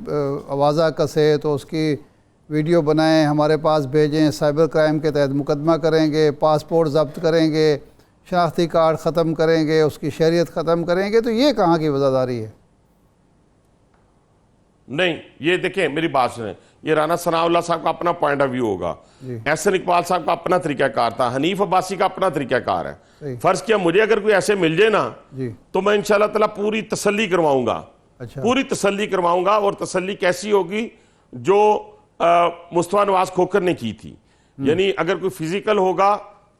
आवाज़ा कसे तो उसकी वीडियो बनाएं, हमारे पास भेजें, साइबर क्राइम के तहत मुकदमा करेंगे, पासपोर्ट ज़ब्त करेंगे, शनाख्ती कार्ड ख़त्म करेंगे, उसकी शरीयत ख़त्म करेंगे। तो ये कहाँ की वज़ादारी है? नहीं, ये देखें मेरी बात सुने, ये राना सनाउल्लाह साहब का अपना पॉइंट ऑफ व्यू होगा, एहसन इकबाल साहब का अपना तरीकाकार था, हनीफ अब्बासी का अपना तरीकाकार है। फर्ज किया मुझे अगर कोई ऐसे मिल जाए ना तो मैं इंशाअल्लाह ताला पूरी तसल्ली करवाऊंगा। अच्छा। पूरी तसल्ली करवाऊंगा। और तसल्ली कैसी होगी? जो मुस्तफा नवाज खोखर ने की थी। यानी अगर कोई फिजिकल होगा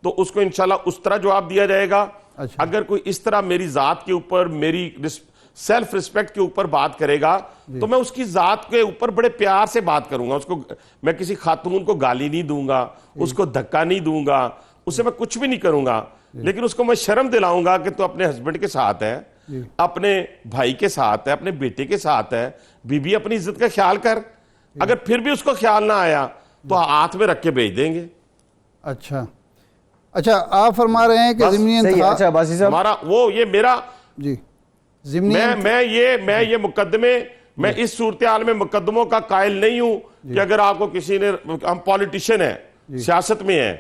तो उसको इंशाल्लाह उस तरह जवाब दिया जाएगा। अच्छा। अगर कोई इस तरह मेरी जात के ऊपर, मेरी सेल्फ रिस्पेक्ट के ऊपर बात करेगा तो मैं उसकी जात के ऊपर बड़े प्यार से बात करूंगा। उसको मैं किसी खातून को गाली नहीं दूंगा, उसको धक्का नहीं दूंगा, उसे मैं कुछ भी नहीं करूंगा, लेकिन उसको मैं शर्म दिलाऊंगा कि तू अपने हस्बैंड के साथ है, अपने भाई के साथ है, अपने बेटे के साथ है, बीबी अपनी इज्जत का ख्याल कर। अगर फिर भी उसको ख्याल ना आया तो हाथ में रख के भेज देंगे। अच्छा, आप फरमा रहे हैं कि ज़िमनी हमारा वो ये मेरा जी मैं ये मुकदमे, मैं इस सूरत हाल में मुकदमों का कायल नहीं हूं कि अगर आपको किसी ने, हम पॉलिटिशियन है, सियासत में है,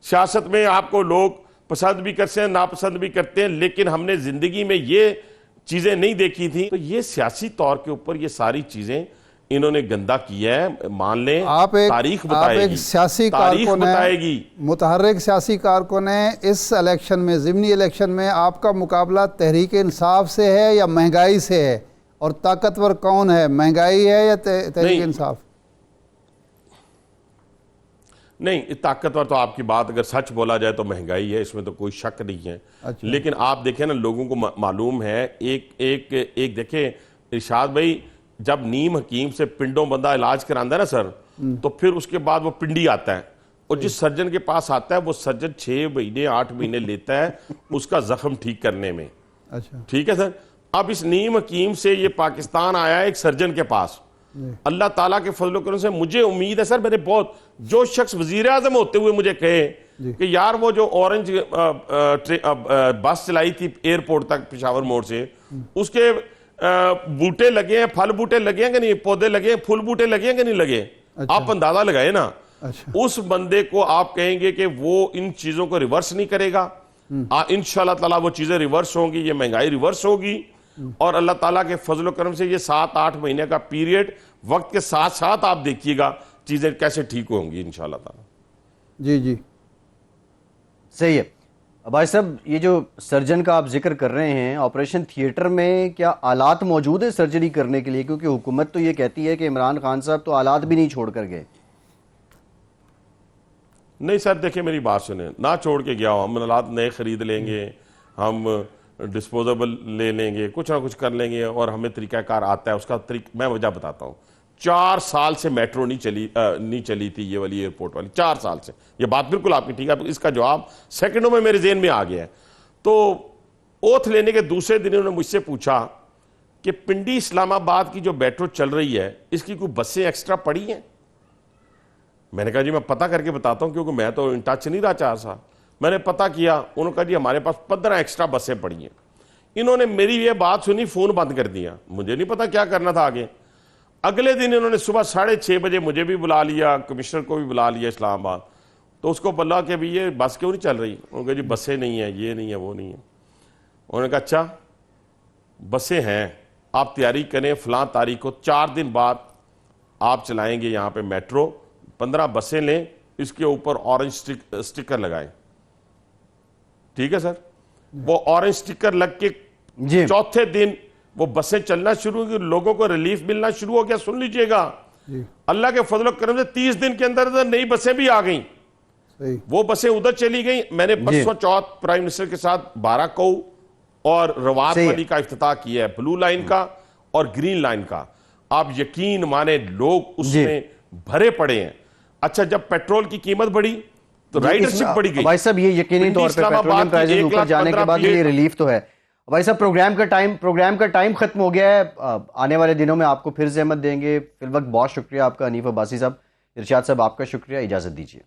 सियासत में आपको लोग पसंद भी करते हैं, नापसंद भी करते हैं, लेकिन हमने जिंदगी में ये चीजें नहीं देखी थी। तो ये सियासी तौर के ऊपर ये सारी चीजें इन्होंने गंदा किया है, मान लें। तारीख बताएगी, सियासी कारकुन बताएगी, मुतहर्रिक सियासी कारकुन है। इस इलेक्शन में, ज़िमनी इलेक्शन में आपका मुकाबला तहरीक इंसाफ से है या महंगाई से है? और ताकतवर कौन है, महंगाई है या तहरीक इंसाफ? नहीं, ताकतवर तो आपकी बात अगर सच बोला जाए तो महंगाई है, इसमें तो कोई शक नहीं है। अच्छा। लेकिन आप देखें ना, लोगों को मालूम है, एक देखें इरशाद भाई, जब नीम हकीम से पिंडों बंदा इलाज करांदा है ना सर, तो फिर उसके बाद वो पिंडी आता है, और जिस सर्जन के पास आता है वो सर्जन 6 महीने 8 महीने लेता है उसका जख्म ठीक करने में। अच्छा, ठीक है सर। अब इस नीम हकीम से ये पाकिस्तान आया है एक सर्जन के पास, अल्लाह ताला के फजल करम से मुझे उम्मीद है सर, मेरे बहुत जो शख्स वजीर आजम होते हुए मुझे कहे कि यार वो जो ऑरेंज बस चलाई थी एयरपोर्ट तक पेशावर मोड़ से, उसके बूटे लगे हैं, फल बूटे लगे हैं कि नहीं, पौधे लगे हैं, फूल बूटे लगे हैं कि नहीं लगे। अच्छा। आप अंदाजा लगाए ना। अच्छा। उस बंदे को आप कहेंगे कि वो इन चीजों को रिवर्स नहीं करेगा, इंशाअल्लाह ताला वो चीजें रिवर्स होंगी, ये महंगाई रिवर्स होगी, और अल्लाह ताला के फजल करम से ये 7-8 महीने का पीरियड, वक्त के साथ साथ आप देखिएगा चीजें कैसे ठीक होंगी इंशाअल्लाह ताला। जी जी, सही है। भाई साहब, ये जो सर्जन का आप जिक्र कर रहे हैं, ऑपरेशन थिएटर में क्या आलात मौजूद है सर्जरी करने के लिए? क्योंकि हुकूमत तो ये कहती है कि इमरान खान साहब तो आलात भी नहीं छोड़ कर गए। नहीं सर, देखिए मेरी बात सुने, ना छोड़ के गया, हम आलात नए खरीद लेंगे, हम डिस्पोजेबल ले लेंगे, कुछ ना कुछ कर लेंगे, और हमें तरीकाकार आता है उसका। मैं वजह बताता हूँ, 4 साल से मेट्रो नहीं चली थी ये वाली एयरपोर्ट वाली, 4 साल से। ये बात बिल्कुल आपकी ठीक है, इसका जवाब सेकंडों में मेरे जेहन में आ गया है। तो ओथ लेने के दूसरे दिन उन्होंने मुझसे पूछा कि पिंडी इस्लामाबाद की जो मेट्रो चल रही है, इसकी कोई बसें एक्स्ट्रा पड़ी हैं? मैंने कहा जी मैं पता करके बताता हूं, क्योंकि मैं तो इन टच नहीं रहा 4 साल। मैंने पता किया, उन्होंने कहा जी हमारे पास 15 एक्स्ट्रा बसें पड़ी हैं। इन्होंने मेरी ये बात सुनी, फोन बंद कर दिया, मुझे नहीं पता क्या करना था आगे। अगले दिन इन्होंने सुबह 6:30 बजे मुझे भी बुला लिया, कमिश्नर को भी बुला लिया इस्लामाबाद। तो उसको बोला कि अभी ये बस क्यों नहीं चल रही? उन्होंने कहा जी बसें नहीं है, ये नहीं है, वो नहीं है। उन्होंने कहा अच्छा बसें हैं, आप तैयारी करें, फलां तारीख को 4 दिन बाद आप चलाएंगे यहाँ पे मेट्रो, 15 बसें लें, इसके ऊपर ऑरेंज स्टिकर लगाएं। ठीक है सर। वो ऑरेंज स्टिकर लग के जी। चौथे दिन वो बसें चलना शुरू हुई, लोगों को रिलीफ मिलना शुरू हो गया। सुन लीजिएगा, अल्लाह के फजल करम से 30 दिन के अंदर नई बसें भी आ गई। सही। वो बसें उधर चली गई। मैंने परसों चौथ प्राइम मिनिस्टर के साथ 12 कौ और रवात वाली का इफ्तिताह किया है, ब्लू लाइन का और ग्रीन लाइन का। आप यकीन माने लोग उसमें भरे पड़े हैं। अच्छा, जब पेट्रोल की कीमत बढ़ी तो राइडरशिप बढ़ी गई। भाई साहब, ये यकीनी तौर पे पेट्रोलियम प्राइसेस ऊपर जाने के बाद ये रिलीफ तो है। भाई साहब, प्रोग्राम का टाइम खत्म हो गया है। आने वाले दिनों में आपको फिर ज़हमत देंगे। फिल वक्त बहुत शुक्रिया आपका हनीफ अब्बासी साहब। इरशाद साहब आपका शुक्रिया, इजाज़त दीजिए।